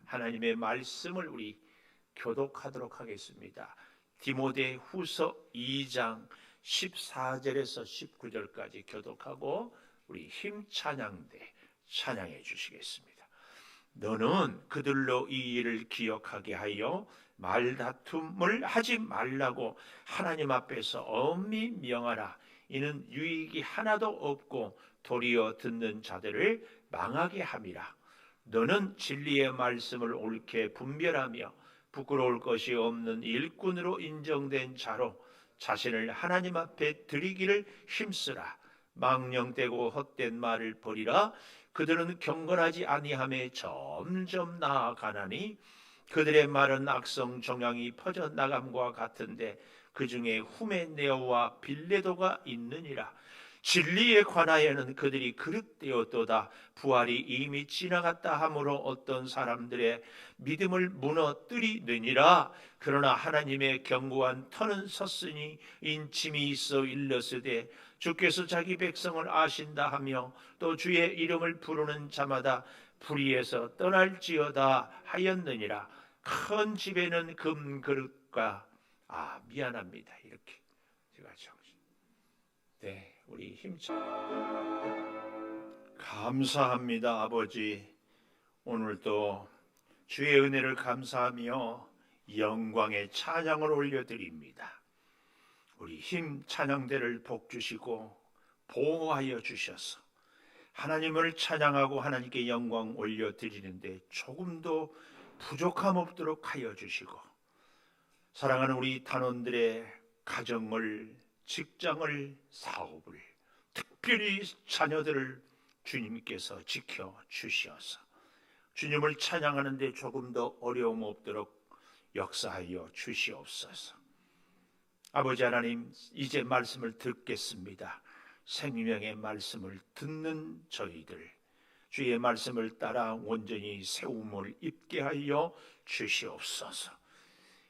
하나님의 말씀을 우리 교독하도록 하겠습니다. 디모데 후서 2장 14절에서 19절까지 교독하고 우리 힘 찬양대 찬양해 주시겠습니다. 너는 그들로 이 일을 기억하게 하여 말다툼을 하지 말라고 하나님 앞에서 엄히 명하라. 이는 유익이 하나도 없고 도리어 듣는 자들을 망하게 함이라. 너는 진리의 말씀을 옳게 분별하며 부끄러울 것이 없는 일꾼으로 인정된 자로 자신을 하나님 앞에 드리기를 힘쓰라. 망령되고 헛된 말을 버리라. 그들은 경건하지 아니함에 점점 나아가나니 그들의 말은 악성 종양이 퍼져나감과 같은데 그 중에 후메네오와 빌레도가 있느니라. 진리에 관하여는 그들이 그릇되었도다. 부활이 이미 지나갔다 하므로 어떤 사람들의 믿음을 무너뜨리느니라. 그러나 하나님의 견고한 터는 섰으니 인침이 있어 일렀으되 주께서 자기 백성을 아신다 하며 또 주의 이름을 부르는 자마다 불의에서 떠날지어다 하였느니라. 큰 집에는 금그릇과 미안합니다. 이렇게 제가 네, 우리 힘차 감사합니다. 아버지, 오늘도 주의 은혜를 감사하며 영광의 찬양을 올려드립니다. 우리 힘 찬양대를 복주시고 보호하여 주셔서 하나님을 찬양하고 하나님께 영광 올려드리는데 조금도 부족함 없도록 하여 주시고 사랑하는 우리 단원들의 가정을, 직장을, 사업을, 특별히 자녀들을 주님께서 지켜주시어서 주님을 찬양하는데 조금 더 어려움 없도록 역사하여 주시옵소서. 아버지 하나님, 이제 말씀을 듣겠습니다. 생명의 말씀을 듣는 저희들, 주의 말씀을 따라 온전히 세움을 입게 하여 주시옵소서.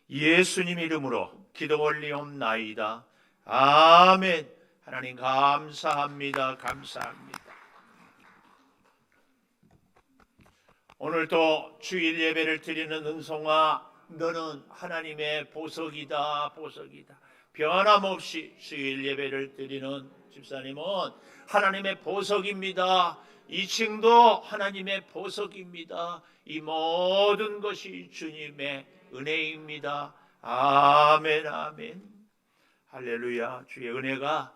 예수님 이름으로 기도 올리옵나이다. 아멘. 하나님 감사합니다. 감사합니다. 오늘도 주일 예배를 드리는 은송아, 너는 하나님의 보석이다. 보석이다. 변함없이 주일 예배를 드리는 집사님은 하나님의 보석입니다. 이 층도 하나님의 보석입니다. 이 모든 것이 주님의 은혜입니다. 아멘. 아멘. 할렐루야. 주의 은혜가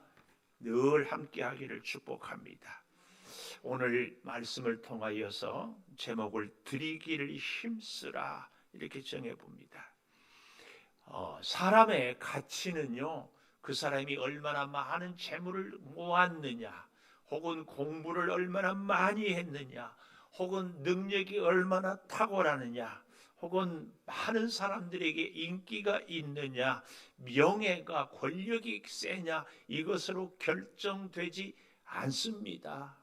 늘 함께 하기를 축복합니다. 오늘 말씀을 통하여서 제목을 드리기를 힘쓰라 이렇게 정해봅니다. 사람의 가치는요, 그 사람이 얼마나 많은 재물을 모았느냐, 혹은 공부를 얼마나 많이 했느냐, 혹은 능력이 얼마나 탁월하느냐, 혹은 많은 사람들에게 인기가 있느냐, 명예가 권력이 세냐, 이것으로 결정되지 않습니다.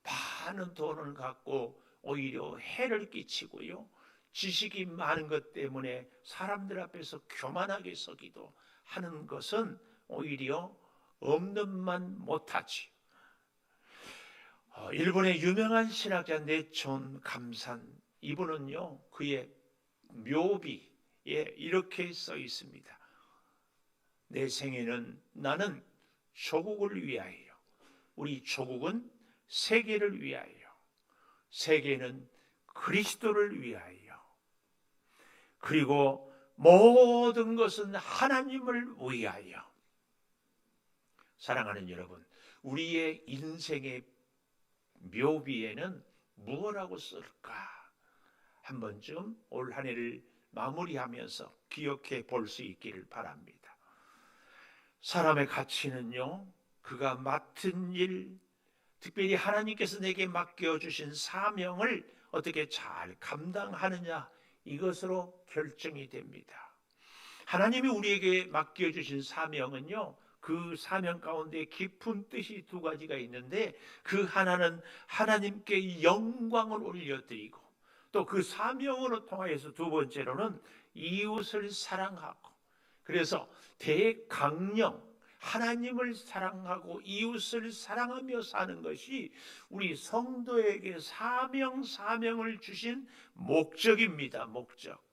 많은 돈을 갖고 오히려 해를 끼치고요, 지식이 많은 것 때문에 사람들 앞에서 교만하게 서기도 하는 것은 오히려 없는 만 못하지. 일본의 유명한 신학자인데 존 감산, 이분은요, 그의 묘비에 이렇게 써 있습니다. 내 생애는 나는 조국을 위하여, 우리 조국은 세계를 위하여, 세계는 그리스도를 위하여, 그리고 모든 것은 하나님을 위하여. 사랑하는 여러분, 우리의 인생의 묘비에는 무엇라고 쓸까? 한 번쯤 올 한 해를 마무리하면서 기억해 볼 수 있기를 바랍니다. 사람의 가치는요, 그가 맡은 일, 특별히 하나님께서 내게 맡겨주신 사명을 어떻게 잘 감당하느냐, 이것으로 결정이 됩니다. 하나님이 우리에게 맡겨주신 사명은요, 그 사명 가운데 깊은 뜻이 두 가지가 있는데, 그 하나는 하나님께 영광을 올려드리고, 또 그 사명으로 통하여서 두 번째로는 이웃을 사랑하고, 그래서 대강령, 하나님을 사랑하고 이웃을 사랑하며 사는 것이 우리 성도에게 사명을 주신 목적입니다. 목적.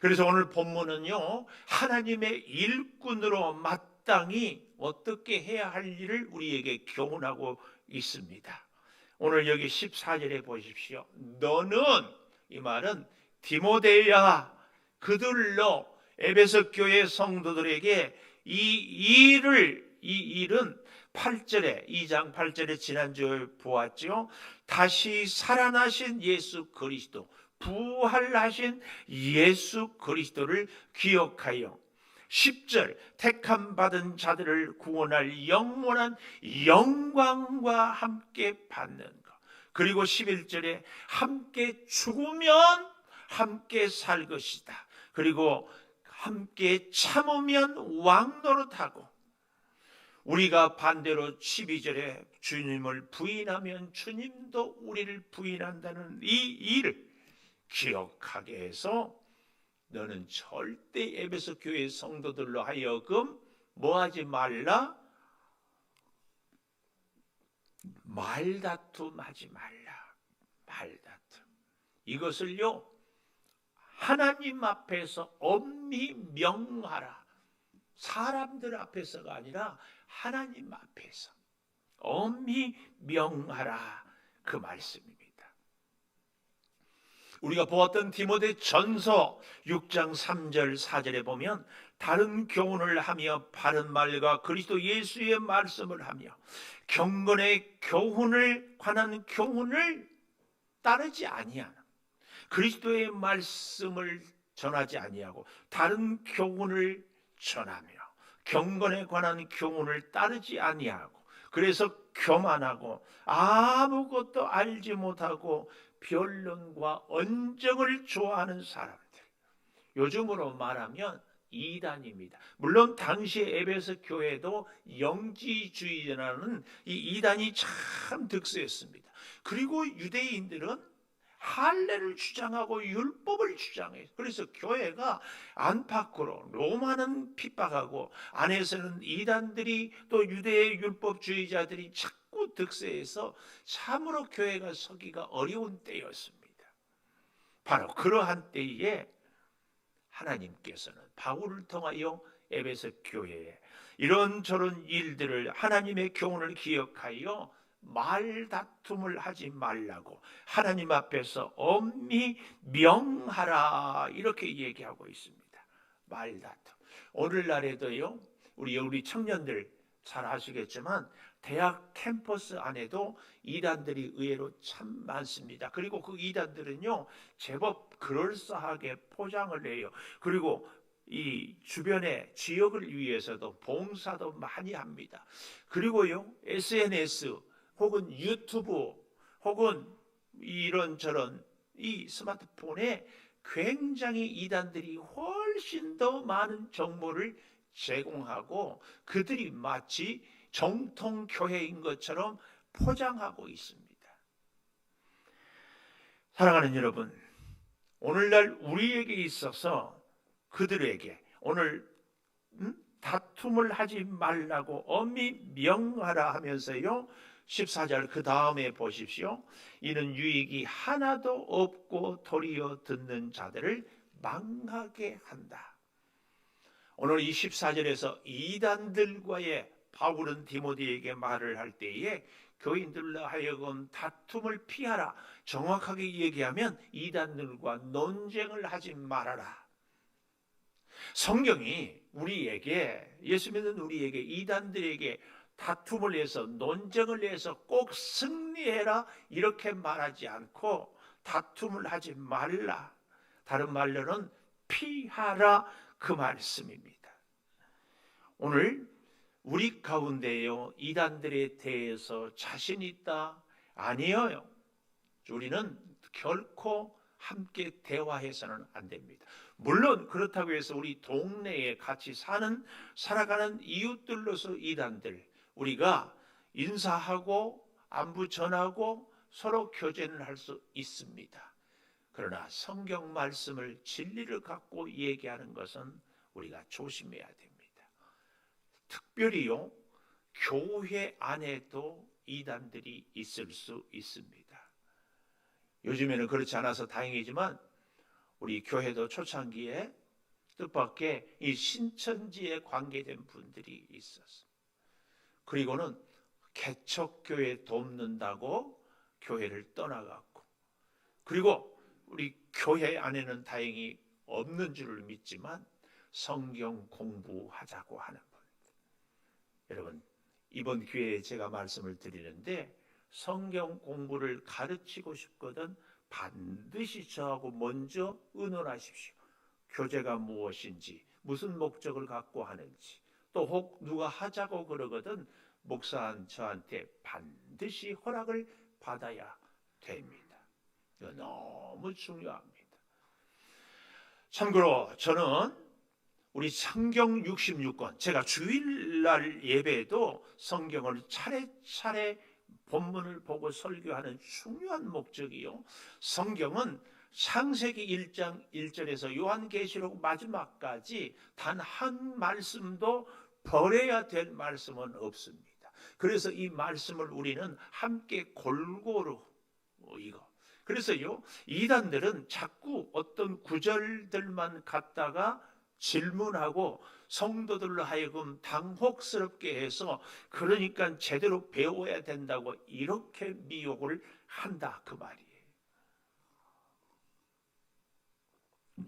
그래서 오늘 본문은요, 하나님의 일꾼으로 마땅히 어떻게 해야 할 일을 우리에게 교훈하고 있습니다. 오늘 여기 14절에 보십시오. 너는, 이 말은 디모데야, 그들로 에베소 교회 성도들에게 이 일은 8절에, 2장 8절에 지난주에 보았죠. 다시 살아나신 예수 그리스도, 부활하신 예수 그리스도를 기억하여 10절 택함 받은 자들을 구원할 영원한 영광과 함께 받는 것. 그리고 11절에 함께 죽으면 함께 살 것이다. 그리고 함께 참으면 왕노릇하고, 우리가 반대로 12절에 주님을 부인하면 주님도 우리를 부인한다는 이 일을 기억하게 해서 너는 절대 에베소 교회 성도들로 하여금 뭐하지 말라? 말다툼 하지 말라. 말다툼. 이것을요, 하나님 앞에서 엄히 명하라. 사람들 앞에서가 아니라 하나님 앞에서 엄히 명하라, 그 말씀입니다. 우리가 보았던 디모데 전서 6장 3절 4절에 보면 다른 교훈을 하며 바른 말과 그리스도 예수의 말씀을 하며 경건의 교훈을 관한 교훈을 따르지 아니하는, 그리스도의 말씀을 전하지 아니하고 다른 교훈을 전하며 경건에 관한 교훈을 따르지 아니하고, 그래서 교만하고 아무것도 알지 못하고 변론과 언정을 좋아하는 사람들, 요즘으로 말하면 이단입니다. 물론 당시의 에베소 교회도 영지주의라는 이 이단이 참 득세했습니다. 그리고 유대인들은 할례를 주장하고 율법을 주장해요. 그래서 교회가 안팎으로 로마는 핍박하고 안에서는 이단들이 또 유대의 율법주의자들이 자꾸 득세해서 참으로 교회가 서기가 어려운 때였습니다. 바로 그러한 때에 하나님께서는 바울을 통하여 에베소 교회에 이런저런 일들을, 하나님의 교훈을 기억하여 말다툼을 하지 말라고 하나님 앞에서 엄히 명하라, 이렇게 얘기하고 있습니다. 말다툼. 오늘날에도요, 우리 청년들 잘 아시겠지만 대학 캠퍼스 안에도 이단들이 의외로 참 많습니다. 그리고 그 이단들은요, 제법 그럴싸하게 포장을 해요. 그리고 이 주변의 지역을 위해서도 봉사도 많이 합니다. 그리고요, SNS 혹은 유튜브 혹은 이런저런 이 스마트폰에 굉장히 이단들이 훨씬 더 많은 정보를 제공하고 그들이 마치 정통 교회인 것처럼 포장하고 있습니다. 사랑하는 여러분, 오늘날 우리에게 있어서 그들에게 오늘 다툼을 하지 말라고 엄히 명하라 하면서요, 14절 그 다음에 보십시오. 이는 유익이 하나도 없고 도리어 듣는 자들을 망하게 한다. 오늘 이 14절에서 이단들과의 바울은 디모데에게 말을 할 때에 교인들로 하여금 다툼을 피하라, 정확하게 얘기하면 이단들과 논쟁을 하지 말아라. 성경이 우리에게, 예수 믿는 우리에게 이단들에게 다툼을 해서 논쟁을 해서 꼭 승리해라 이렇게 말하지 않고 다툼을 하지 말라, 다른 말로는 피하라, 그 말씀입니다. 오늘 우리 가운데요, 이단들에 대해서 자신 있다? 아니에요. 우리는 결코 함께 대화해서는 안 됩니다. 물론 그렇다고 해서 우리 동네에 같이 살아가는 이웃들로서 이단들, 우리가 인사하고 안부 전하고 서로 교제를 할 수 있습니다. 그러나 성경 말씀을, 진리를 갖고 얘기하는 것은 우리가 조심해야 됩니다. 특별히요, 교회 안에도 이단들이 있을 수 있습니다. 요즘에는 그렇지 않아서 다행이지만 우리 교회도 초창기에 뜻밖의 이 신천지에 관계된 분들이 있었어요. 그리고는 개척교회 돕는다고 교회를 떠나갔고, 그리고 우리 교회 안에는 다행히 없는 줄을 믿지만 성경 공부하자고 하는 분. 여러분, 이번 기회에 제가 말씀을 드리는데 성경 공부를 가르치고 싶거든 반드시 저하고 먼저 의논하십시오. 교재가 무엇인지, 무슨 목적을 갖고 하는지, 또 혹 누가 하자고 그러거든 목사한 저한테 반드시 허락을 받아야 됩니다. 이거 너무 중요합니다. 참고로 저는 우리 성경 66권, 제가 주일날 예배에도 성경을 차례차례 본문을 보고 설교하는 중요한 목적이요, 성경은 창세기 1장 1절에서 요한계시록 마지막까지 단 한 말씀도 버려야 될 말씀은 없습니다. 그래서 이 말씀을 우리는 함께 골고루 이거. 그래서요, 이단들은 자꾸 어떤 구절들만 갖다가 질문하고 성도들로 하여금 당혹스럽게 해서, 그러니까 제대로 배워야 된다고 이렇게 미혹을 한다 그 말이에요.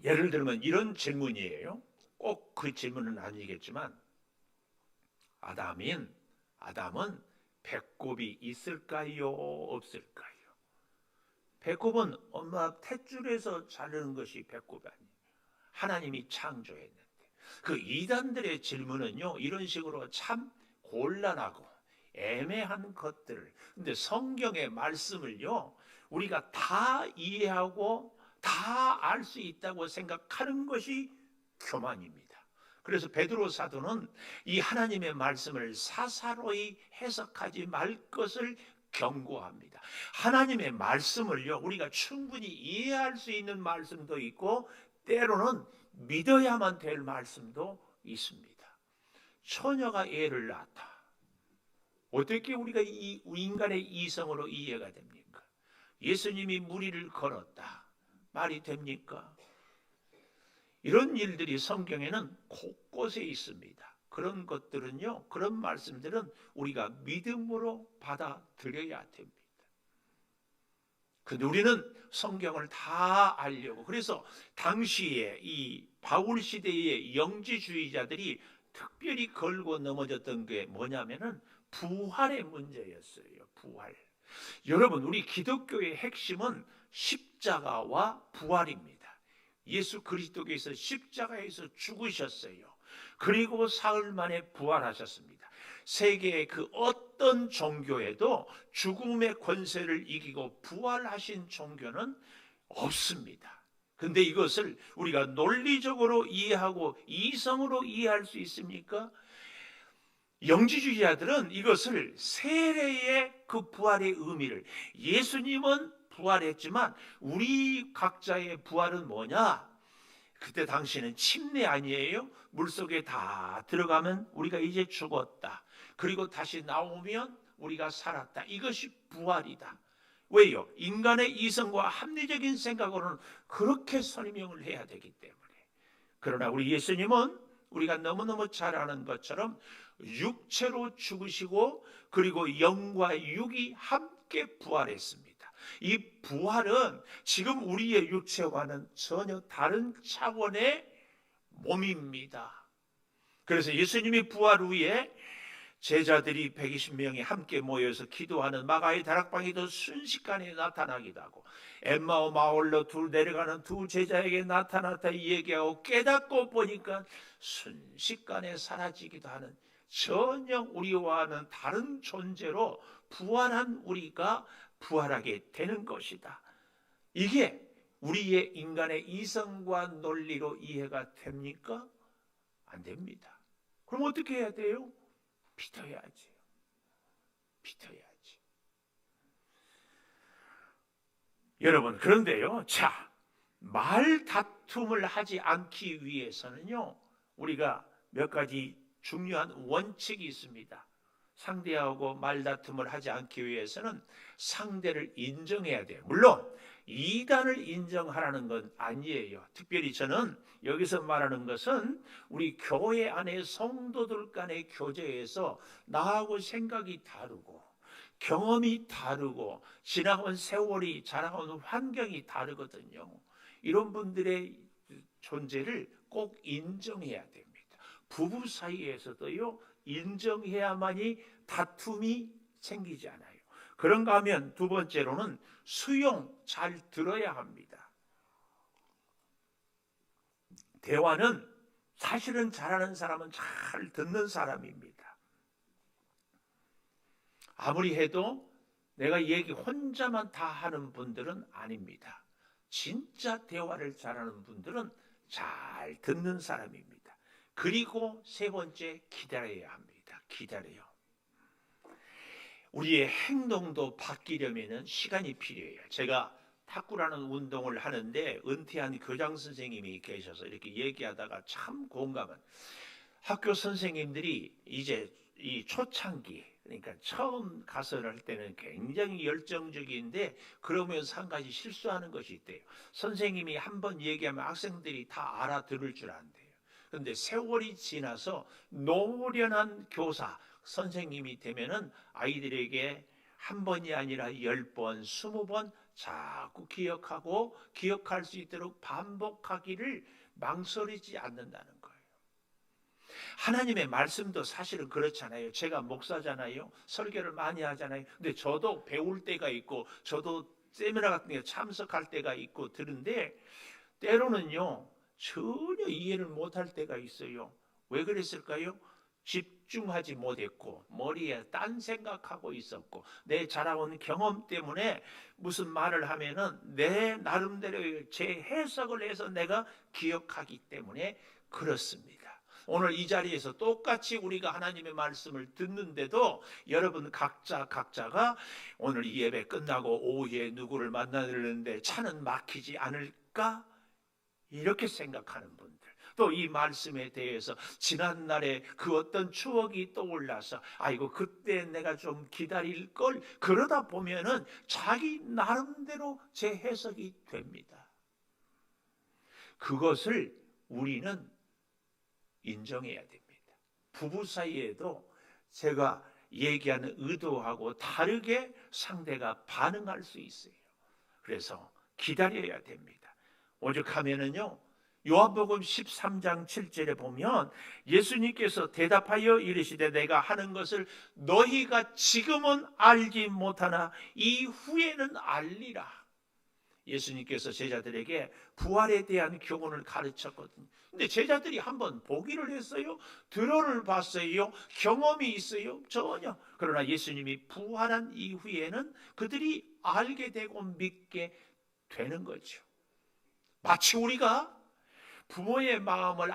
예를 들면 이런 질문이에요. 꼭 그 질문은 아니겠지만, 아담은 배꼽이 있을까요, 없을까요? 배꼽은 엄마 탯줄에서 자르는 것이 배꼽이 아니에요. 하나님이 창조했는데. 그 이단들의 질문은요, 이런 식으로 참 곤란하고 애매한 것들. 근데 성경의 말씀을요, 우리가 다 이해하고 다 알 수 있다고 생각하는 것이 교만입니다. 그래서 베드로 사도는 이 하나님의 말씀을 사사로이 해석하지 말 것을 경고합니다. 하나님의 말씀을요, 우리가 충분히 이해할 수 있는 말씀도 있고 때로는 믿어야만 될 말씀도 있습니다. 처녀가 애를 낳았다. 어떻게 우리가 이 인간의 이성으로 이해가 됩니까? 예수님이 무리를 걸었다. 말이 됩니까? 이런 일들이 성경에는 곳곳에 있습니다. 그런 것들은요, 그런 말씀들은 우리가 믿음으로 받아들여야 됩니다. 근데 우리는 성경을 다 알려고, 그래서 당시에 이 바울 시대의 영지주의자들이 특별히 걸고 넘어졌던 게 뭐냐면은 부활의 문제였어요. 부활. 여러분, 우리 기독교의 핵심은 십자가와 부활입니다. 예수 그리스도께서 십자가에서 죽으셨어요. 그리고 사흘 만에 부활하셨습니다. 세계의 그 어떤 종교에도 죽음의 권세를 이기고 부활하신 종교는 없습니다. 근데 이것을 우리가 논리적으로 이해하고 이성으로 이해할 수 있습니까? 영지주의자들은 이것을 세례의 그 부활의 의미를, 예수님은 부활했지만 우리 각자의 부활은 뭐냐? 그때 당시에는 침례 아니에요? 물속에 다 들어가면 우리가 이제 죽었다. 그리고 다시 나오면 우리가 살았다. 이것이 부활이다. 왜요? 인간의 이성과 합리적인 생각으로는 그렇게 설명을 해야 되기 때문에. 그러나 우리 예수님은 우리가 너무너무 잘 아는 것처럼 육체로 죽으시고 그리고 영과 육이 함께 부활했습니다. 이 부활은 지금 우리의 육체와는 전혀 다른 차원의 몸입니다. 그래서 예수님이 부활 후에 제자들이 120명이 함께 모여서 기도하는 마가의 다락방에도 순식간에 나타나기도 하고, 엠마오 마을로 내려가는 두 제자에게 나타났다 얘기하고, 깨닫고 보니까 순식간에 사라지기도 하는, 전혀 우리와는 다른 존재로 부활한 우리가 부활하게 되는 것이다. 이게 우리의 인간의 이성과 논리로 이해가 됩니까? 안 됩니다. 그럼 어떻게 해야 돼요? 믿어야지. 믿어야지. 여러분, 그런데요, 자, 말 다툼을 하지 않기 위해서는요, 우리가 몇 가지 중요한 원칙이 있습니다. 상대하고 말다툼을 하지 않기 위해서는 상대를 인정해야 돼요. 물론 이단을 인정하라는 건 아니에요. 특별히 저는 여기서 말하는 것은 우리 교회 안에 성도들 간의 교제에서 나하고 생각이 다르고 경험이 다르고 지나온 세월이 자라온 환경이 다르거든요. 이런 분들의 존재를 꼭 인정해야 됩니다. 부부 사이에서도요, 인정해야만이 다툼이 생기지 않아요. 그런가 하면 두 번째로는 수용 잘 들어야 합니다. 대화는 사실은 잘하는 사람은 잘 듣는 사람입니다. 아무리 해도 내가 얘기 혼자만 다 하는 분들은 아닙니다. 진짜 대화를 잘하는 분들은 잘 듣는 사람입니다. 그리고 세 번째, 기다려야 합니다. 기다려요. 우리의 행동도 바뀌려면 시간이 필요해요. 제가 탁구라는 운동을 하는데 은퇴한 교장 선생님이 계셔서 이렇게 얘기하다가 참 공감한, 학교 선생님들이 이제 이 초창기, 그러니까 처음 가서를 할 때는 굉장히 열정적인데 그러면서 한 가지 실수하는 것이 있대요. 선생님이 한번 얘기하면 학생들이 다 알아들을 줄 안대요. 그런데 세월이 지나서 노련한 교사, 선생님이 되면은 아이들에게 한 번이 아니라 10번, 20번 자꾸 기억하고 기억할 수 있도록 반복하기를 망설이지 않는다는 거예요. 하나님의 말씀도 사실은 그렇잖아요. 제가 목사잖아요. 설교를 많이 하잖아요. 근데 저도 배울 때가 있고 저도 세미나 같은 데 참석할 때가 있고 들은데 때로는요 전혀 이해를 못할 때가 있어요. 왜 그랬을까요? 집중하지 못했고 머리에 딴 생각하고 있었고 내 자라온 경험 때문에 무슨 말을 하면은 내 나름대로 제 해석을 해서 내가 기억하기 때문에 그렇습니다. 오늘 이 자리에서 똑같이 우리가 하나님의 말씀을 듣는데도 여러분 각자가 오늘 이 예배 끝나고 오후에 누구를 만나려는데 차는 막히지 않을까? 이렇게 생각하는 분들, 또 이 말씀에 대해서 지난날에 그 어떤 추억이 떠올라서 아이고 그때 내가 좀 기다릴 걸, 그러다 보면은 자기 나름대로 재해석이 됩니다. 그것을 우리는 인정해야 됩니다. 부부 사이에도 제가 얘기하는 의도하고 다르게 상대가 반응할 수 있어요. 그래서 기다려야 됩니다. 오죽하면은요, 요한복음 13장 7절에 보면 예수님께서 대답하여 이르시되 내가 하는 것을 너희가 지금은 알지 못하나 이후에는 알리라. 예수님께서 제자들에게 부활에 대한 교훈을 가르쳤거든요. 근데 제자들이 한번 보기를 했어요? 들어를 봤어요? 경험이 있어요? 전혀. 그러나 예수님이 부활한 이후에는 그들이 알게 되고 믿게 되는 거죠. 마치 우리가 부모의 마음을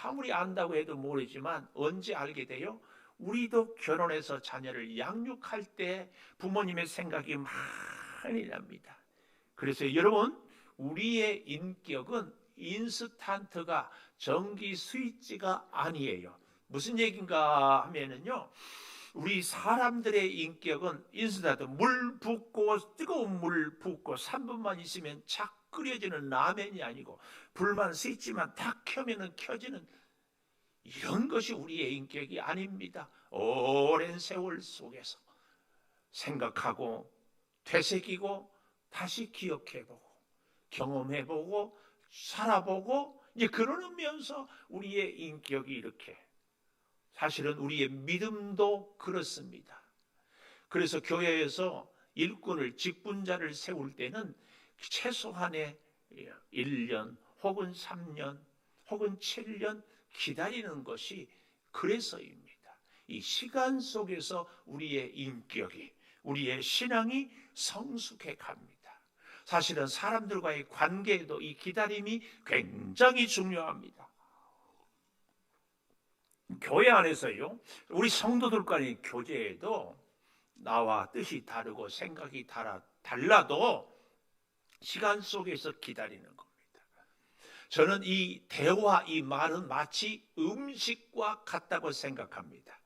아무리 안다고 해도 모르지만 언제 알게 돼요? 우리도 결혼해서 자녀를 양육할 때 부모님의 생각이 많이 납니다. 그래서 여러분, 우리의 인격은 인스턴트가 전기 스위치가 아니에요. 무슨 얘기인가 하면은요, 우리 사람들의 인격은 인스턴트, 물 붓고 뜨거운 물 붓고 3분만 있으면 착 끓여지는 라면이 아니고 불만 스위치만 탁 켜면은 켜지는 이런 것이 우리의 인격이 아닙니다. 오랜 세월 속에서 생각하고 되새기고 다시 기억해보고 경험해보고 살아보고 이제 그러면서 우리의 인격이 이렇게, 사실은 우리의 믿음도 그렇습니다. 그래서 교회에서 일꾼을 직분자를 세울 때는 최소한의 1년 혹은 3년 혹은 7년 기다리는 것이 그래서입니다. 이 시간 속에서 우리의 인격이, 우리의 신앙이 성숙해 갑니다. 사실은 사람들과의 관계에도 이 기다림이 굉장히 중요합니다. 교회 안에서요, 우리 성도들과의 교제에도 나와 뜻이 다르고 생각이 달라도 시간 속에서 기다리는 겁니다. 저는 이 대화, 이 말은 마치 음식과 같다고 생각합니다.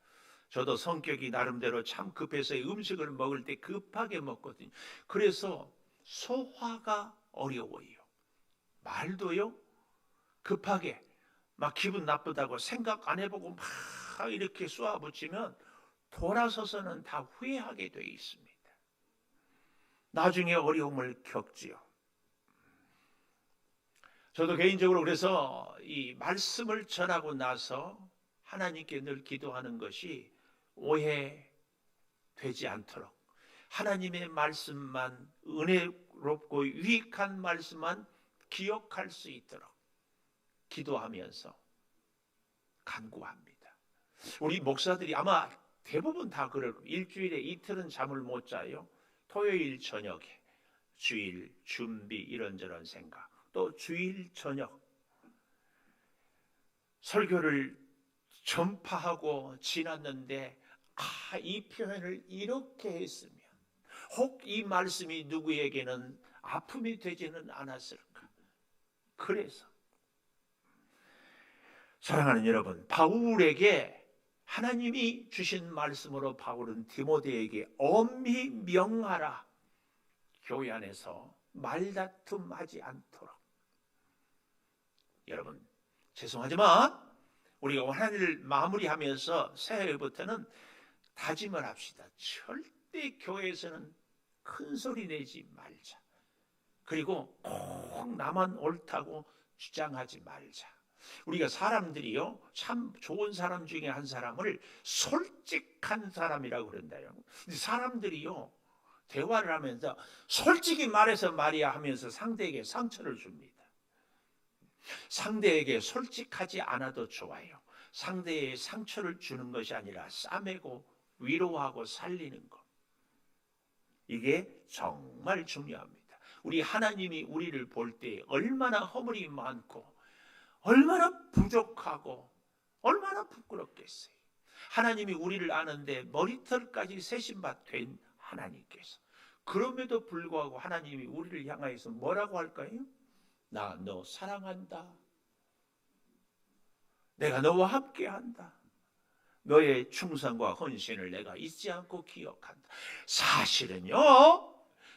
저도 성격이 나름대로 참 급해서 음식을 먹을 때 급하게 먹거든요. 그래서 소화가 어려워요. 말도요, 급하게 막 기분 나쁘다고 생각 안 해보고 막 이렇게 쏘아붙이면 돌아서서는 다 후회하게 돼 있습니다. 나중에 어려움을 겪지요. 저도 개인적으로 그래서 이 말씀을 전하고 나서 하나님께 늘 기도하는 것이 오해되지 않도록 하나님의 말씀만, 은혜롭고 유익한 말씀만 기억할 수 있도록 기도하면서 간구합니다. 우리 목사들이 아마 대부분 다 그럴 거예요. 일주일에 이틀은 잠을 못 자요. 토요일 저녁에 주일 준비 이런저런 생각, 또 주일 저녁 설교를 전파하고 지났는데 이 표현을 이렇게 했으면 혹 이 말씀이 누구에게는 아픔이 되지는 않았을까. 그래서 사랑하는 여러분, 바울에게 하나님이 주신 말씀으로 바울은 디모데에게 엄히 명하라. 교회 안에서 말다툼하지 않도록. 여러분, 죄송하지만 우리가 원한을 마무리하면서 새해부터는 다짐을 합시다. 절대 교회에서는 큰 소리 내지 말자. 그리고 꼭 나만 옳다고 주장하지 말자. 우리가 사람들이요, 참 좋은 사람 중에 한 사람을 솔직한 사람이라고 그런다요. 사람들이요, 대화를 하면서 솔직히 말해서 말이야 하면서 상대에게 상처를 줍니다. 상대에게 솔직하지 않아도 좋아요. 상대에 상처를 주는 것이 아니라 싸매고 위로하고 살리는 것. 이게 정말 중요합니다. 우리 하나님이 우리를 볼 때 얼마나 허물이 많고 얼마나 부족하고 얼마나 부끄럽겠어요. 하나님이 우리를 아는데 머리털까지 세신바 된 하나님께서, 그럼에도 불구하고 하나님이 우리를 향하여서 뭐라고 할까요? 나 너 사랑한다. 내가 너와 함께한다. 너의 충성과 헌신을 내가 잊지 않고 기억한다. 사실은요,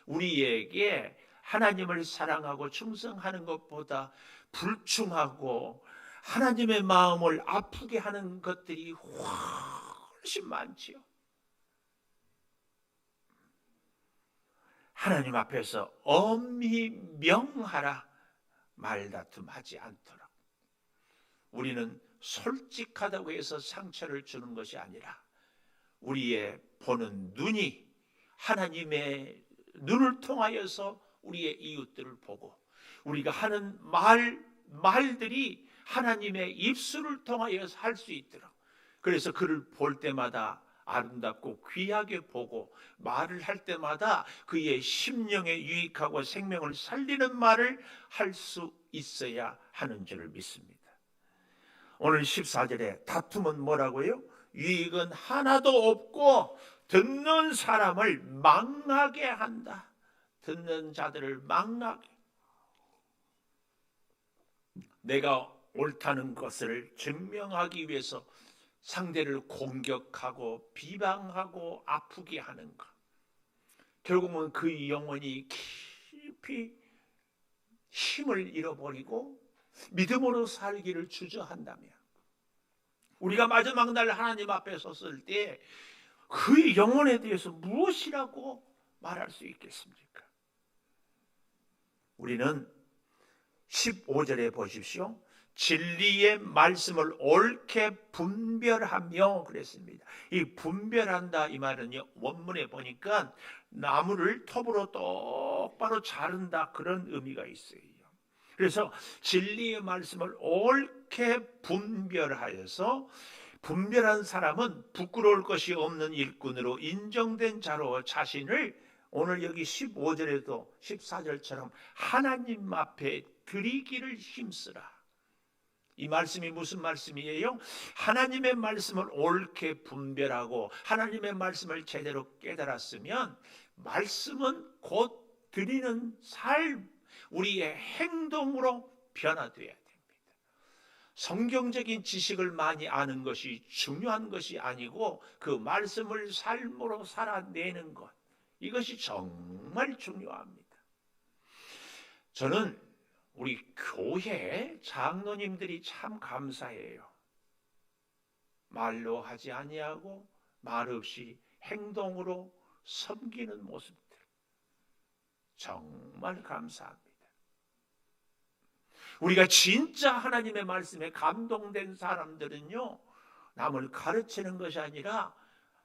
우리에게 하나님을 사랑하고 충성하는 것보다 불충하고 하나님의 마음을 아프게 하는 것들이 훨씬 많지요. 하나님 앞에서 엄히 명하라. 말다툼하지 않도록. 우리는 솔직하다고 해서 상처를 주는 것이 아니라 우리의 보는 눈이 하나님의 눈을 통하여서 우리의 이웃들을 보고, 우리가 하는 말들이 하나님의 입술을 통하여서 할 수 있도록, 그래서 그를 볼 때마다 아름답고 귀하게 보고 말을 할 때마다 그의 심령에 유익하고 생명을 살리는 말을 할 수 있어야 하는 줄을 믿습니다. 오늘 14절에 다툼은 뭐라고요? 유익은 하나도 없고 듣는 사람을 망하게 한다. 듣는 자들을 망하게. 내가 옳다는 것을 증명하기 위해서 상대를 공격하고 비방하고 아프게 하는 것. 결국은 그 영혼이 깊이 힘을 잃어버리고 믿음으로 살기를 주저한다면, 우리가 마지막 날 하나님 앞에 섰을 때 그 영혼에 대해서 무엇이라고 말할 수 있겠습니까? 우리는 15절에 보십시오. 진리의 말씀을 옳게 분별하며 그랬습니다. 이 분별한다 이 말은요, 원문에 보니까 나무를 톱으로 똑바로 자른다 그런 의미가 있어요. 그래서 진리의 말씀을 옳게 분별하여서, 분별한 사람은 부끄러울 것이 없는 일꾼으로 인정된 자로 자신을 오늘 여기 15절에도 14절처럼 하나님 앞에 드리기를 힘쓰라. 이 말씀이 무슨 말씀이에요? 하나님의 말씀을 옳게 분별하고 하나님의 말씀을 제대로 깨달았으면 말씀은 곧 드리는 삶, 우리의 행동으로 변화되어야 됩니다. 성경적인 지식을 많이 아는 것이 중요한 것이 아니고 그 말씀을 삶으로 살아내는 것, 이것이 정말 중요합니다. 저는 우리 교회 장로님들이 참 감사해요. 말로 하지 아니하고 말없이 행동으로 섬기는 모습들, 정말 감사합니다. 우리가 진짜 하나님의 말씀에 감동된 사람들은요, 남을 가르치는 것이 아니라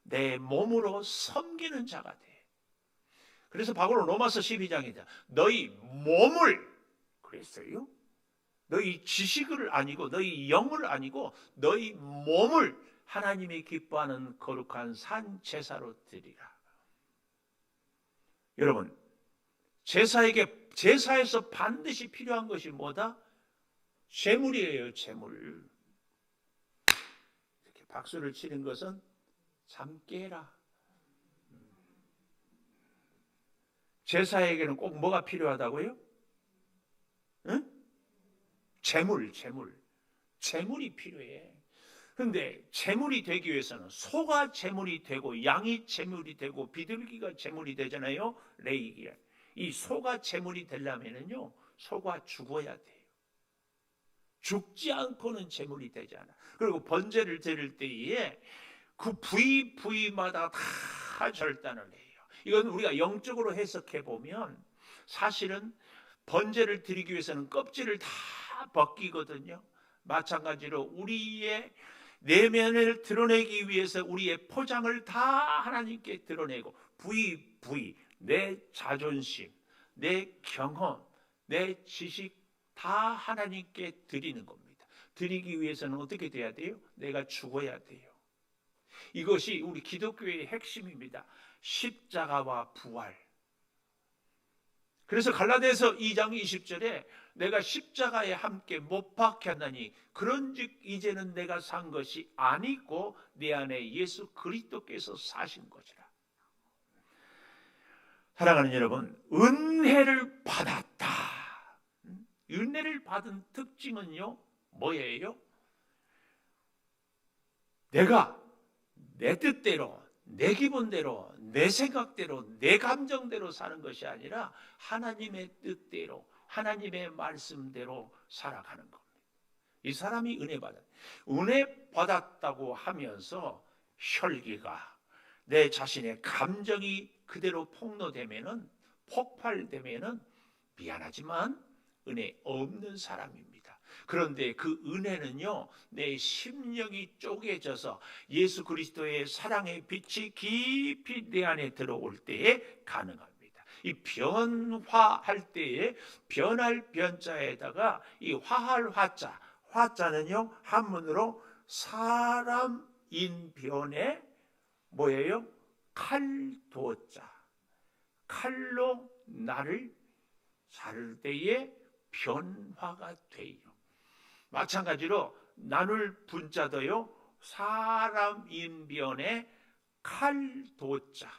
내 몸으로 섬기는 자가 돼. 그래서 바울은 로마서 12장이다. 너희 몸을, 그랬어요. 너희 지식을 아니고 너희 영을 아니고 너희 몸을 하나님이 기뻐하는 거룩한 산 제사로 드리라. 여러분, 제사에서 반드시 필요한 것이 뭐다? 제물이에요. 제물. 이렇게 박수를 치는 것은 잠 깨라. 제사에게는 꼭 뭐가 필요하다고요? 응? 제물이 필요해. 그런데 제물이 되기 위해서는 소가 제물이 되고 양이 제물이 되고 비둘기가 제물이 되잖아요. 레이기가. 이 소가 제물이 되려면은요, 소가 죽어야 돼요. 죽지 않고는 제물이 되지 않아. 그리고 번제를 드릴 때에 그 부위마다 다 절단을 해요. 이건 우리가 영적으로 해석해 보면 사실은 번제를 드리기 위해서는 껍질을 다 벗기거든요. 마찬가지로 우리의 내면을 드러내기 위해서 우리의 포장을 다 하나님께 드러내고 부위, 내 자존심, 내 경험, 내 지식 다 하나님께 드리는 겁니다. 드리기 위해서는 어떻게 돼야 돼요? 내가 죽어야 돼요. 이것이 우리 기독교의 핵심입니다. 십자가와 부활. 그래서 갈라디아서 2장 20절에 내가 십자가에 함께 못 박혔나니 그런즉 이제는 내가 산 것이 아니고 내 안에 예수 그리스도께서 사신 것이라. 사랑하는 여러분, 은혜를 받았다. 은혜를 받은 특징은요, 뭐예요? 내가 내 뜻대로, 내 기분대로, 내 생각대로, 내 감정대로 사는 것이 아니라 하나님의 뜻대로, 하나님의 말씀대로 살아가는 겁니다. 이 사람이 은혜 받았다고 하면서 혈기가, 내 자신의 감정이 그대로 폭발되면은 미안하지만 은혜 없는 사람입니다. 그런데 그 은혜는요, 내 심령이 쪼개져서 예수 그리스도의 사랑의 빛이 깊이 내 안에 들어올 때에 가능합니다. 이 변화할 때에 변할 변자에다가 이 화할 화자는요, 한문으로 사람인 변에 뭐예요? 칼도자. 칼로 나를 자를 때에 변화가 돼요. 마찬가지로 나눌 분자도요, 사람인변에 칼도자.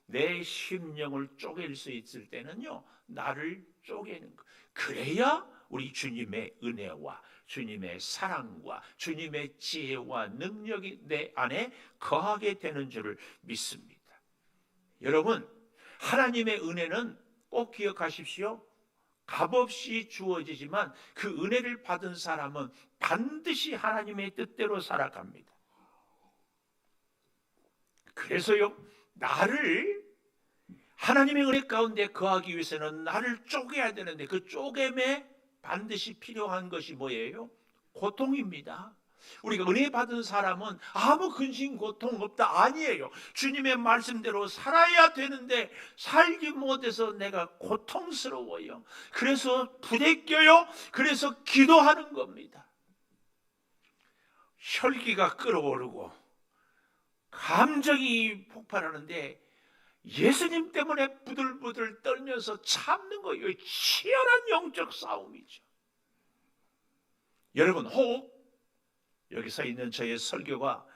내 심령을 쪼갤 수 있을 때는요, 나를 쪼개는 것. 그래야 우리 주님의 은혜와 주님의 사랑과 주님의 지혜와 능력이 내 안에 거하게 되는 줄을 믿습니다. 여러분, 하나님의 은혜는 꼭 기억하십시오. 값없이 주어지지만 그 은혜를 받은 사람은 반드시 하나님의 뜻대로 살아갑니다. 그래서요, 나를 하나님의 은혜 가운데 거하기 위해서는 나를 쪼개야 되는데 그 쪼개매 반드시 필요한 것이 뭐예요? 고통입니다. 우리가 은혜 받은 사람은 아무 근심 고통 없다, 아니에요. 주님의 말씀대로 살아야 되는데 살지 못해서 내가 고통스러워요. 그래서 부대껴요. 그래서 기도하는 겁니다. 혈기가 끓어오르고 감정이 폭발하는데 예수님 때문에 부들부들 떨면서 참는 거예요. 치열한 영적 싸움이죠. 여러분, 혹 여기 서 있는 저의 설교가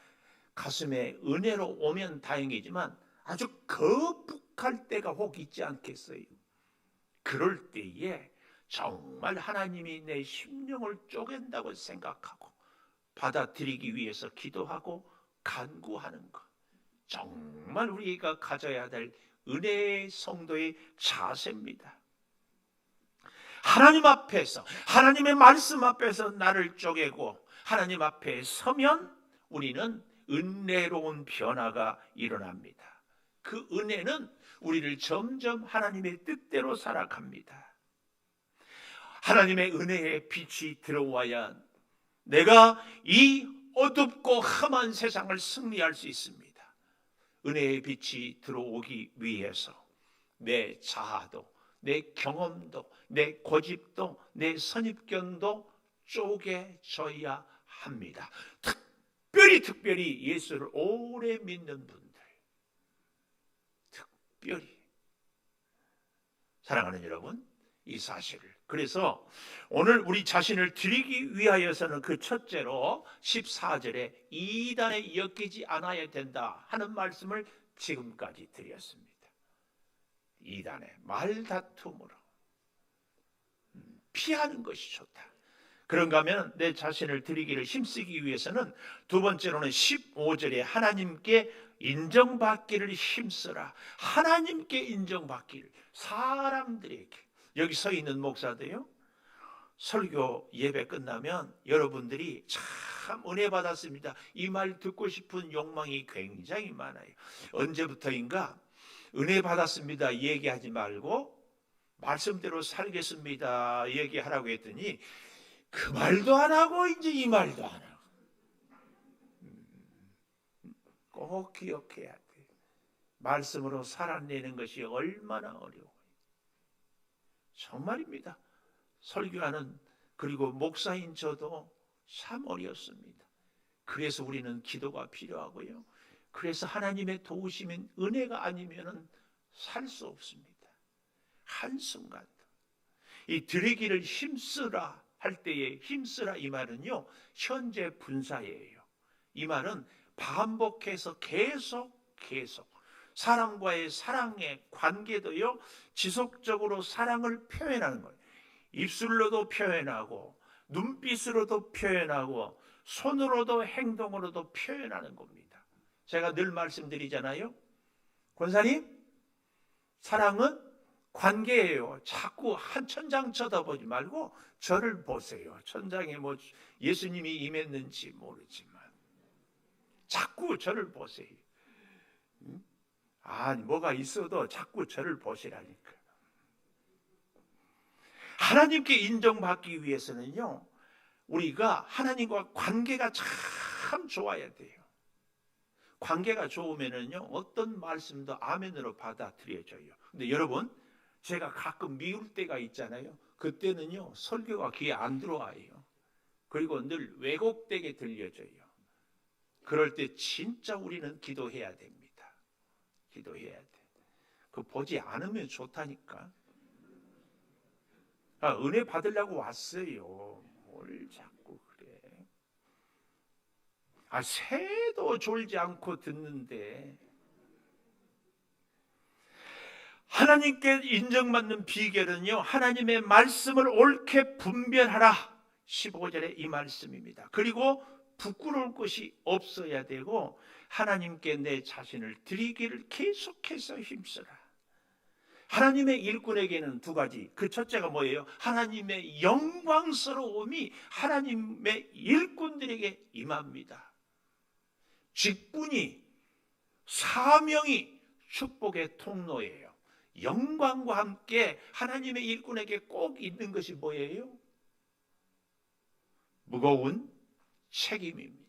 가슴에 은혜로 오면 다행이지만 아주 거북할 때가 혹 있지 않겠어요? 그럴 때에 정말 하나님이 내 심령을 쪼갠다고 생각하고 받아들이기 위해서 기도하고 간구하는 것, 정말 우리가 가져야 될 은혜의 성도의 자세입니다. 하나님 앞에서, 하나님의 말씀 앞에서 나를 쪼개고 하나님 앞에 서면 우리는 은혜로운 변화가 일어납니다. 그 은혜는 우리를 점점 하나님의 뜻대로 살아갑니다. 하나님의 은혜의 빛이 들어와야 내가 이 어둡고 험한 세상을 승리할 수 있습니다. 은혜의 빛이 들어오기 위해서 내 자아도, 내 경험도, 내 고집도, 내 선입견도 쪼개져야 합니다. 특별히 예수를 오래 믿는 분들, 특별히 사랑하는 여러분, 이 사실을, 그래서 오늘 우리 자신을 드리기 위하여서는 그 첫째로 14절에 이단에 엮이지 않아야 된다 하는 말씀을 지금까지 드렸습니다. 이단의 말다툼으로 피하는 것이 좋다. 그런가 하면 내 자신을 드리기를 힘쓰기 위해서는 두 번째로는 15절에 하나님께 인정받기를 힘쓰라. 하나님께 인정받기를, 사람들에게. 여기 서 있는 목사도요, 설교 예배 끝나면 여러분들이 참 은혜 받았습니다, 이 말 듣고 싶은 욕망이 굉장히 많아요. 언제부터인가 은혜 받았습니다 얘기하지 말고 말씀대로 살겠습니다 얘기하라고 했더니 그 말도 안 하고 이제 이 말도 안 하고. 꼭 기억해야 돼. 말씀으로 살아내는 것이 얼마나 어려워요. 정말입니다. 설교하는, 그리고 목사인 저도 참 어렵습니다. 그래서 우리는 기도가 필요하고요. 그래서 하나님의 도우심인 은혜가 아니면 살 수 없습니다. 한순간도. 이 드리기를 힘쓰라 할 때에 힘쓰라 이 말은요, 현재 분사예요. 이 말은 반복해서 계속 사람과의 사랑의 관계도요, 지속적으로 사랑을 표현하는 거예요. 입술로도 표현하고 눈빛으로도 표현하고 손으로도 행동으로도 표현하는 겁니다. 제가 늘 말씀드리잖아요. 권사님, 사랑은 관계예요. 자꾸 한 천장 쳐다보지 말고 저를 보세요. 천장에 뭐 예수님이 임했는지 모르지만 자꾸 저를 보세요. 아니, 뭐가 있어도 자꾸 저를 보시라니까. 하나님께 인정받기 위해서는요, 우리가 하나님과 관계가 참 좋아야 돼요. 관계가 좋으면은요, 어떤 말씀도 아멘으로 받아들여져요. 근데 여러분, 제가 가끔 미울 때가 있잖아요. 그때는요, 설교가 귀에 안 들어와요. 그리고 늘 왜곡되게 들려져요. 그럴 때 진짜 우리는 기도해야 됩니다. 기도해야 돼. 그 보지 않으면 좋다니까. 은혜 받으려고 왔어요. 뭘 자꾸 그래. 새도 졸지 않고 듣는데. 하나님께 인정받는 비결은요, 하나님의 말씀을 옳게 분별하라. 15절에 이 말씀입니다. 그리고 부끄러울 것이 없어야 되고 하나님께 내 자신을 드리기를 계속해서 힘쓰라. 하나님의 일꾼에게는 두 가지. 그 첫째가 뭐예요? 하나님의 영광스러움이 하나님의 일꾼들에게 임합니다. 직분이, 사명이 축복의 통로예요. 영광과 함께 하나님의 일꾼에게 꼭 있는 것이 뭐예요? 무거운 책임입니다.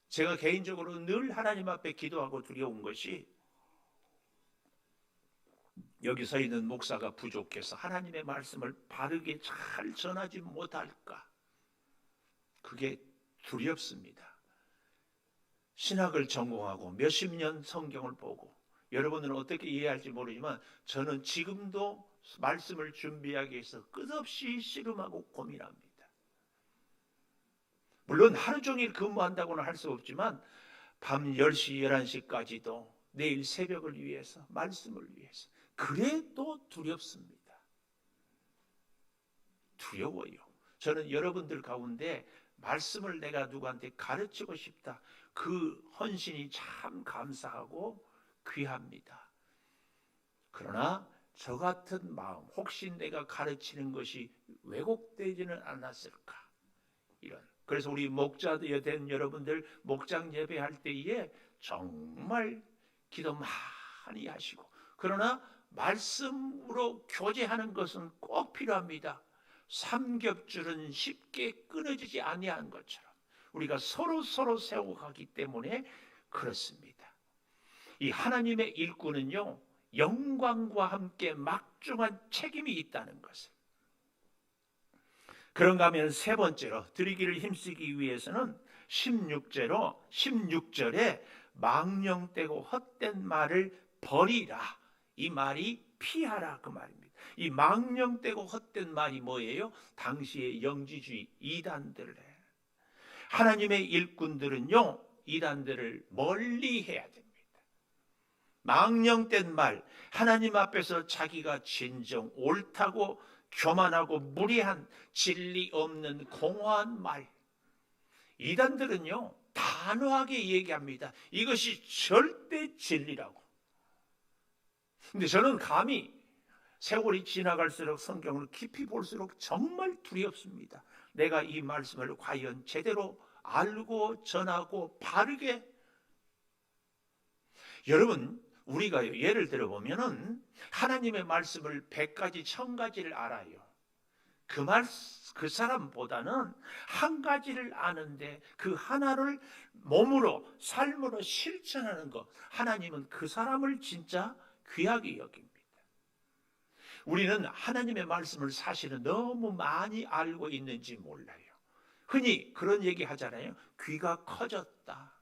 제가 개인적으로 늘 하나님 앞에 기도하고 두려운 것이, 여기 서 있는 목사가 부족해서 하나님의 말씀을 바르게 잘 전하지 못할까, 그게 두렵습니다. 신학을 전공하고 몇십 년 성경을 보고, 여러분들은 어떻게 이해할지 모르지만 저는 지금도 말씀을 준비하기 위해서 끝없이 씨름하고 고민합니다. 물론 하루 종일 근무한다고는 할 수 없지만 밤 10시, 11시까지도 내일 새벽을 위해서, 말씀을 위해서. 그래도 두렵습니다. 두려워요. 저는 여러분들 가운데 말씀을 내가 누구한테 가르치고 싶다, 그 헌신이 참 감사하고 귀합니다. 그러나 저 같은 마음, 혹시 내가 가르치는 것이 왜곡되지는 않았을까, 이런. 그래서 우리 목자되어 된 여러분들 목장 예배할 때에 정말 기도 많이 하시고, 그러나 말씀으로 교제하는 것은 꼭 필요합니다. 삼겹줄은 쉽게 끊어지지 아니한 것처럼 우리가 서로 세우고 가기 때문에 그렇습니다. 이 하나님의 일꾼은요, 영광과 함께 막중한 책임이 있다는 것을. 그런가 하면 세 번째로 드리기를 힘쓰기 위해서는 16절에 망령되고 헛된 말을 버리라, 이 말이 피하라, 그 말입니다. 이 망령되고 헛된 말이 뭐예요? 당시의 영지주의 이단들. 하나님의 일꾼들은요, 이단들을 멀리 해야 됩니다. 망령된 말, 하나님 앞에서 자기가 진정 옳다고 교만하고 무례한, 진리 없는 공허한 말, 이단들은요 단호하게 얘기합니다. 이것이 절대 진리라고. 근데 저는 감히 세월이 지나갈수록 성경을 깊이 볼수록 정말 두렵습니다. 내가 이 말씀을 과연 제대로 알고 전하고 바르게. 여러분, 우리가 예를 들어보면은 하나님의 말씀을 100가지 1000가지를 알아요. 그 사람보다는 한 가지를 아는데 그 하나를 몸으로, 삶으로 실천하는 것, 하나님은 그 사람을 진짜 귀하게 여깁니다. 우리는 하나님의 말씀을 사실은 너무 많이 알고 있는지 몰라요. 흔히 그런 얘기 하잖아요. 귀가 커졌다.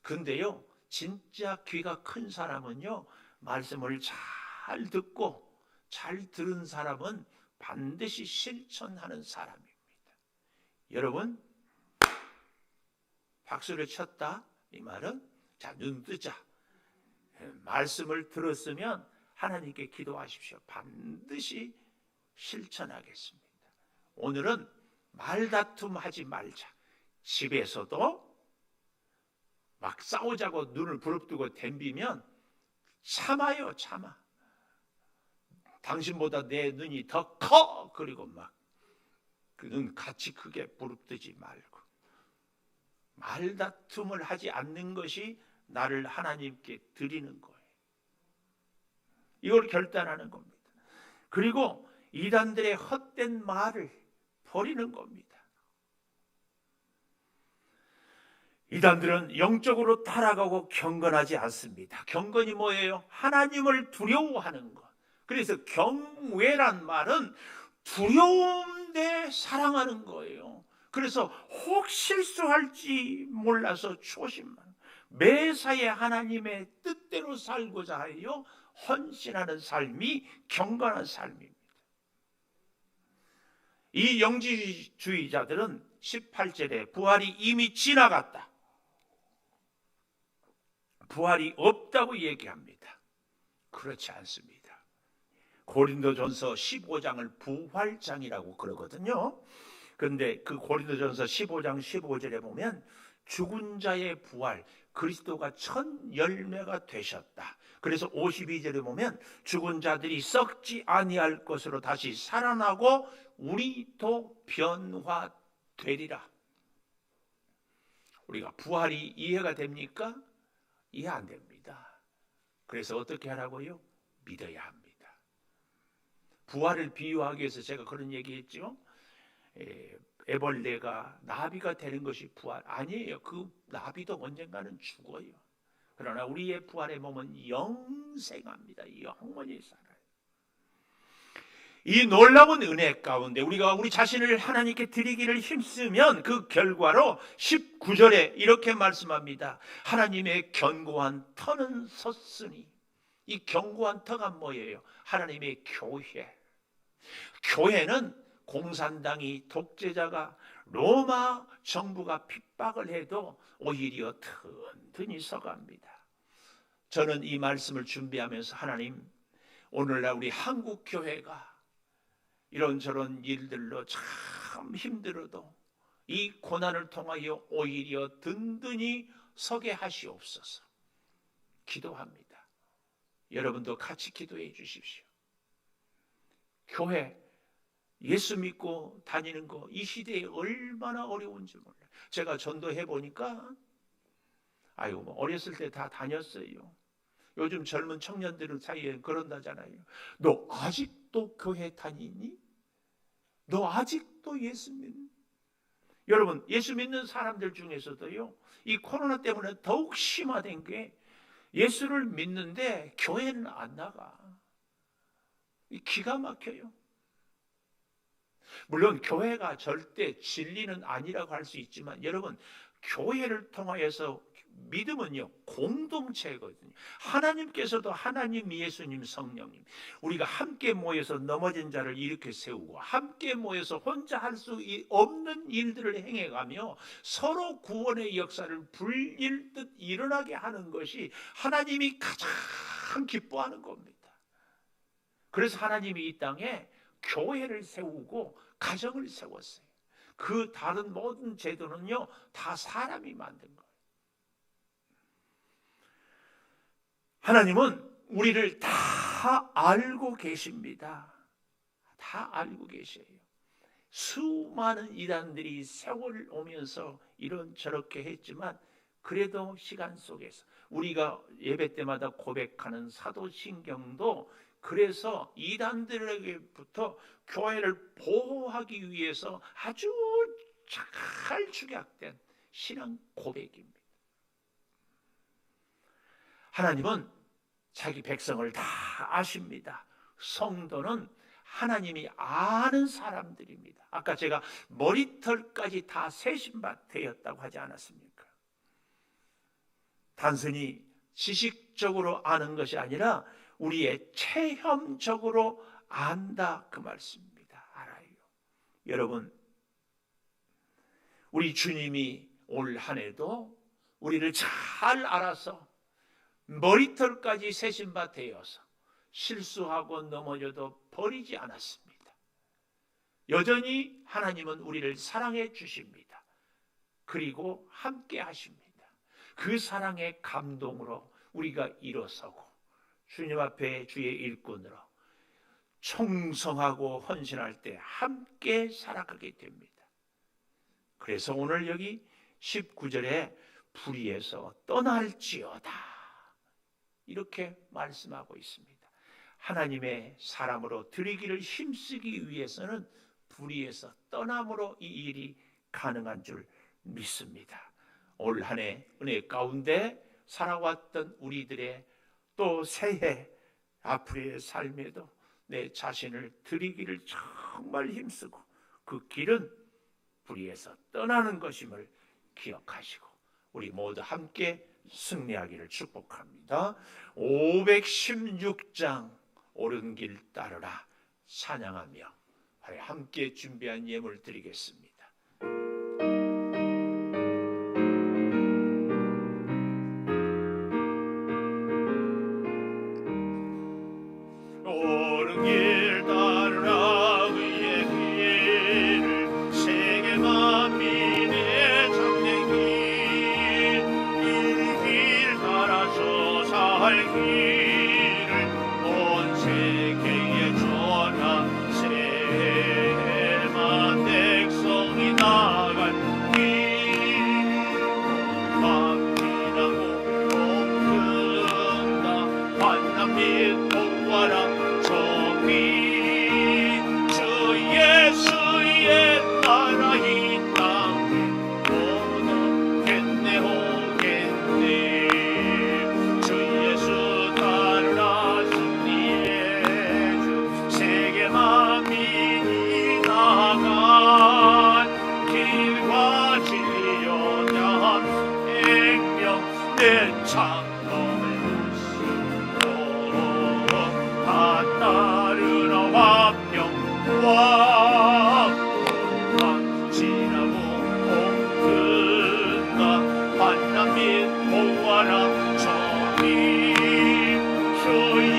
근데요, 진짜 귀가 큰 사람은요, 말씀을 잘 듣고 잘 들은 사람은 반드시 실천하는 사람입니다. 여러분, 박수를 쳤다, 이 말은 자, 눈 뜨자. 말씀을 들었으면 하나님께 기도하십시오. 반드시 실천하겠습니다. 오늘은 말다툼 하지 말자. 집에서도 막 싸우자고 눈을 부릅뜨고 덤비면 참아요, 참아. 당신보다 내 눈이 더 커. 그리고 막 그 눈 같이 크게 부릅뜨지 말고, 말다툼을 하지 않는 것이 나를 하나님께 드리는 거예요. 이걸 결단하는 겁니다. 그리고 이단들의 헛된 말을 버리는 겁니다. 이단들은 영적으로 타락하고 경건하지 않습니다. 경건이 뭐예요? 하나님을 두려워하는 것. 그래서 경외란 말은 두려운데 사랑하는 거예요. 그래서 혹 실수할지 몰라서 조심하는, 매사에 하나님의 뜻대로 살고자 하여 헌신하는 삶이 경건한 삶입니다. 이 영지주의자들은 18절에 부활이 이미 지나갔다, 부활이 없다고 얘기합니다. 그렇지 않습니다. 고린도전서 15장을 부활장이라고 그러거든요. 그런데 그 고린도전서 15장 15절에 보면 죽은 자의 부활, 그리스도가 첫 열매가 되셨다. 그래서 52절에 보면 죽은 자들이 썩지 아니할 것으로 다시 살아나고 우리도 변화되리라. 우리가 부활이 이해가 됩니까? 이해 안 됩니다. 그래서 어떻게 하라고요? 믿어야 합니다. 부활을 비유하기 위해서 제가 그런 얘기했죠. 애벌레가 나비가 되는 것이 부활 아니에요. 그 나비도 언젠가는 죽어요. 그러나 우리의 부활의 몸은 영생합니다. 영원히 살아요. 이 놀라운 은혜 가운데 우리가 우리 자신을 하나님께 드리기를 힘쓰면 그 결과로 19절에 이렇게 말씀합니다. 하나님의 견고한 터는 섰으니. 이 견고한 터가 뭐예요? 하나님의 교회. 교회는 공산당이, 독재자가, 로마 정부가 핍박을 해도 오히려 튼튼히 서갑니다. 저는 이 말씀을 준비하면서 하나님, 오늘날 우리 한국 교회가 이런저런 일들로 참 힘들어도 이 고난을 통하여 오히려 든든히 서게 하시옵소서. 기도합니다. 여러분도 같이 기도해 주십시오. 교회 예수 믿고 다니는 거 이 시대에 얼마나 어려운지 몰라요. 제가 전도해 보니까 뭐 어렸을 때 다 다녔어요. 요즘 젊은 청년들 사이에 그런다잖아요. 너 아직도 교회 다니니? 너 아직도 예수 믿니? 여러분, 예수 믿는 사람들 중에서도요, 이 코로나 때문에 더욱 심화된 게 예수를 믿는데 교회는 안 나가. 기가 막혀요. 물론 교회가 절대 진리는 아니라고 할 수 있지만 여러분, 교회를 통하여서 믿음은요 공동체거든요. 하나님께서도 하나님, 예수님, 성령님, 우리가 함께 모여서 넘어진 자를 일으켜 세우고 함께 모여서 혼자 할 수 없는 일들을 행해가며 서로 구원의 역사를 불일듯 일어나게 하는 것이 하나님이 가장 기뻐하는 겁니다. 그래서 하나님이 이 땅에 교회를 세우고 가정을 세웠어요. 그 다른 모든 제도는요 다 사람이 만든 거예요. 하나님은 우리를 다 알고 계십니다. 다 알고 계셔요. 수많은 이단들이 세월 오면서 이런 저렇게 했지만 그래도 시간 속에서 우리가 예배 때마다 고백하는 사도신경도 그래서 이단들에게부터 교회를 보호하기 위해서 아주 잘 축약된 신앙 고백입니다. 하나님은 자기 백성을 다 아십니다. 성도는 하나님이 아는 사람들입니다. 아까 제가 머리털까지 다 세신바 되었다고 하지 않았습니까? 단순히 지식적으로 아는 것이 아니라 우리의 체험적으로 안다, 그 말씀입니다. 알아요. 여러분, 우리 주님이 올 한 해도 우리를 잘 알아서 머리털까지 세신바 되어서 실수하고 넘어져도 버리지 않았습니다. 여전히 하나님은 우리를 사랑해 주십니다. 그리고 함께 하십니다. 그 사랑의 감동으로 우리가 일어서고 주님 앞에 주의 일꾼으로 충성하고 헌신할 때 함께 살아가게 됩니다. 그래서 오늘 여기 19절에 불의에서 떠날지어다 이렇게 말씀하고 있습니다. 하나님의 사람으로 드리기를 힘쓰기 위해서는 불의에서 떠남으로 이 일이 가능한 줄 믿습니다. 올 한 해 은혜 가운데 살아왔던 우리들의 또 새해 앞으로의 삶에도 내 자신을 드리기를 정말 힘쓰고 그 길은 불의에서 떠나는 것임을 기억하시고 우리 모두 함께 승리하기를 축복합니다. 516장 옳은 길 따르라 찬양하며 함께 준비한 예물 드리겠습니다. 옳은 길 따르라 의의 길을 세계 만민의 참된 길, 이 길 따라서 살기를 온 세계에 전하세만 백성이 나갈 길 밤이라고 높은다 환난 믿고 와라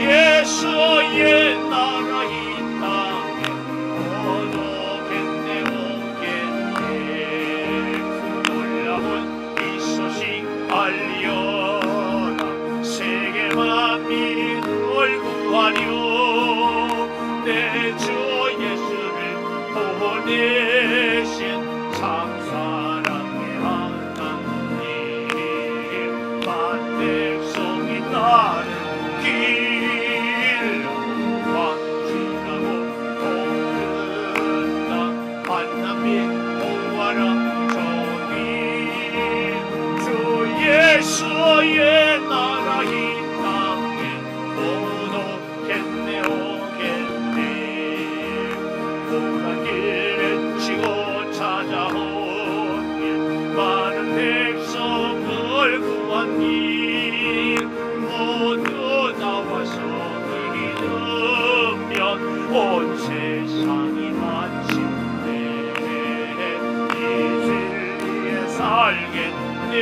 예수의 나라 이 땅에 대신 참 사랑의 하나님 만백성이 따른 길 광진하고 고른 땅 만남이 보아라 저기 주 예수의 나라 이 땅에 오겠네 오겠네 고난 길을 치고 찾아온 길 많은 백성을 구한 길 모두 나와서 믿으면 온 세상이 마침내 이 진리에 살겠네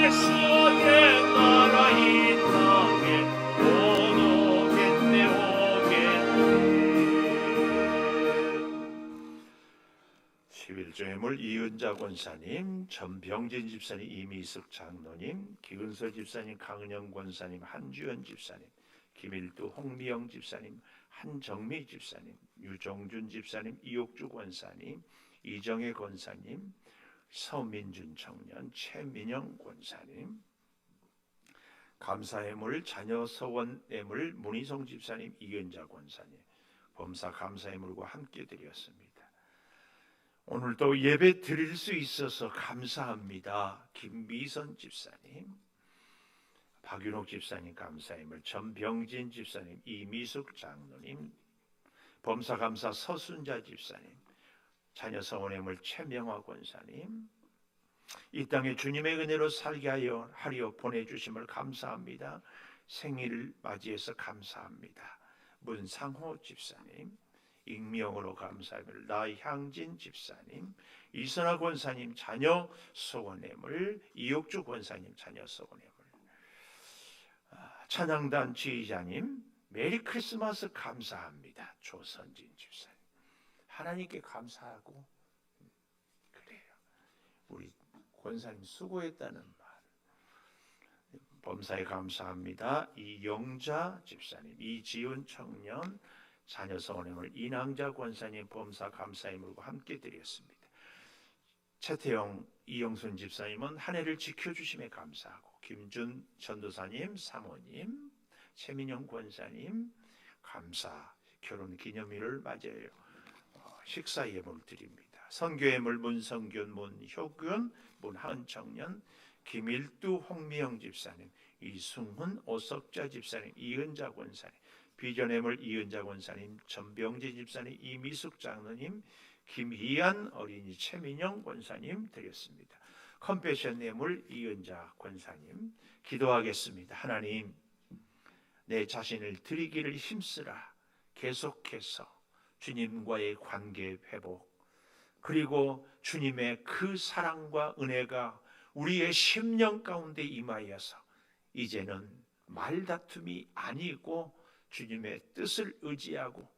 예수의 나라 이 땅에 오겠네 오겠네. 11조의 물 이은자 권사님, 전병진 집사님, 이미숙 장로님, 기은서 집사님, 강은영 권사님, 한주연 집사님, 김일두 홍미영 집사님, 한정미 집사님, 유정준 집사님, 이옥주 권사님, 이정혜 권사님, 서민준 청년, 최민영 권사님, 감사의 물 자녀 서원의 물 문희성 집사님, 이은자 권사님, 범사 감사의 물과 함께 드렸습니다. 오늘도 예배 드릴 수 있어서 감사합니다. 김미선 집사님, 박윤옥 집사님 감사의 물, 전병진 집사님, 이미숙 장로님, 범사 감사 서순자 집사님, 자녀 서원의 물 최명화 권사님, 이 땅에 주님의 은혜로 살게 하려 보내주심을 감사합니다. 생일을 맞이해서 감사합니다. 문상호 집사님, 익명으로 감사합니다. 나향진 집사님, 이선아 권사님 자녀 서원의 물, 이옥주 권사님 자녀 서원의 물, 찬양단 지휘자님 메리 크리스마스 감사합니다. 조선진 집사님, 하나님께 감사하고 그래요. 우리 권사님 수고했다는 말. 범사에 감사합니다. 이영자 집사님, 이지훈 청년, 자녀 서원의 물, 이낭자 권사님 범사 감사의 물과 함께 드렸습니다. 최태영, 이영순 집사님은 한 해를 지켜주심에 감사하고, 김준 전도사님, 사모님, 최민영 권사님 감사 결혼 기념일을 맞이해요. 식사 예물 드립니다. 선교의 물 문성균, 문효균, 문하은 청년, 김일두, 홍미영 집사님, 이승훈, 오석자 집사님, 이은자 권사님, 비전의 물 이은자 권사님, 전병재 집사님, 이미숙 장로님, 김희안 어린이, 최민영 권사님 드렸습니다. 컴패션의 물 이은자 권사님 기도하겠습니다. 하나님, 내 자신을 드리기를 힘쓰라. 계속해서 주님과의 관계 회복, 그리고 주님의 그 사랑과 은혜가 우리의 심령 가운데 임하여서 이제는 말다툼이 아니고 주님의 뜻을 의지하고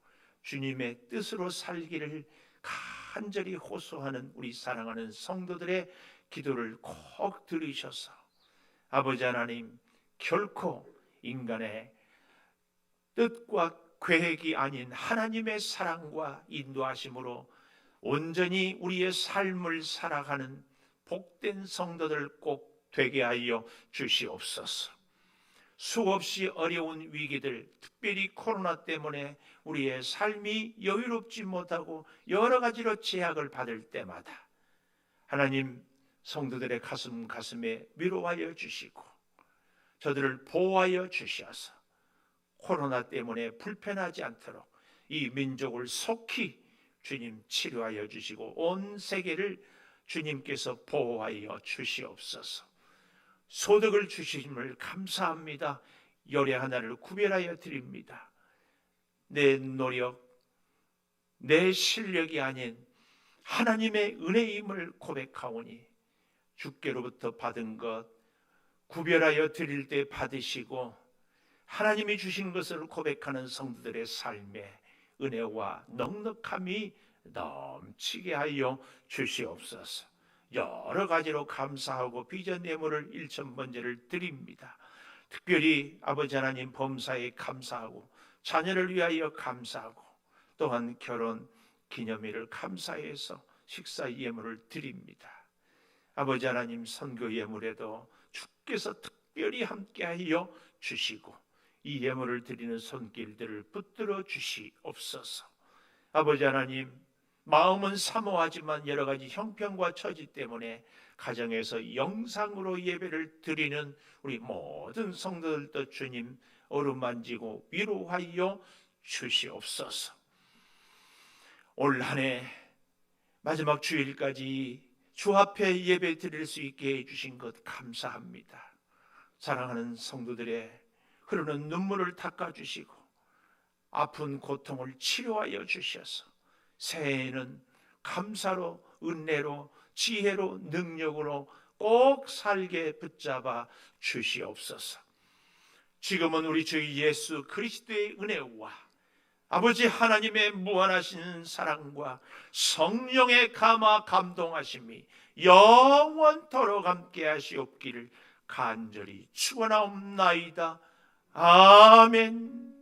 주님의 뜻으로 살기를 간절히 호소하는 우리 사랑하는 성도들의 기도를 꼭 들으셔서 아버지 하나님, 결코 인간의 뜻과 계획이 아닌 하나님의 사랑과 인도하심으로 온전히 우리의 삶을 살아가는 복된 성도들 꼭 되게 하여 주시옵소서. 수없이 어려운 위기들, 특별히 코로나 때문에 우리의 삶이 여유롭지 못하고 여러 가지로 제약을 받을 때마다 하나님, 성도들의 가슴에 위로하여 주시고 저들을 보호하여 주셔서 코로나 때문에 불편하지 않도록 이 민족을 속히 주님 치료하여 주시고 온 세계를 주님께서 보호하여 주시옵소서. 소득을 주심을 감사합니다. 열의 하나를 구별하여 드립니다. 내 노력, 내 실력이 아닌 하나님의 은혜임을 고백하오니 주께로부터 받은 것 구별하여 드릴 때 받으시고 하나님이 주신 것을 고백하는 성도들의 삶에 은혜와 넉넉함이 넘치게 하여 주시옵소서. 여러 가지로 감사하고 비전 예물을 1,000번제를 드립니다. 특별히 아버지 하나님 범사에 감사하고 자녀를 위하여 감사하고 또한 결혼 기념일을 감사해서 식사 예물을 드립니다. 아버지 하나님 선교 예물에도 주께서 특별히 함께하여 주시고 이 예물을 드리는 손길들을 붙들어 주시옵소서. 아버지 하나님, 마음은 사모하지만 여러 가지 형편과 처지 때문에 가정에서 영상으로 예배를 드리는 우리 모든 성도들도 주님 어루만지고 위로하여 주시옵소서. 올 한 해 마지막 주일까지 주 앞에 예배 드릴 수 있게 해주신 것 감사합니다. 사랑하는 성도들의 흐르는 눈물을 닦아주시고 아픈 고통을 치료하여 주셔서 새해에는 감사로 은혜로 지혜로 능력으로 꼭 살게 붙잡아 주시옵소서. 지금은 우리 주 예수 그리스도의 은혜와 아버지 하나님의 무한하신 사랑과 성령의 감화 감동하심이 영원토록 함께 하시옵기를 간절히 축원하옵나이다. 아멘.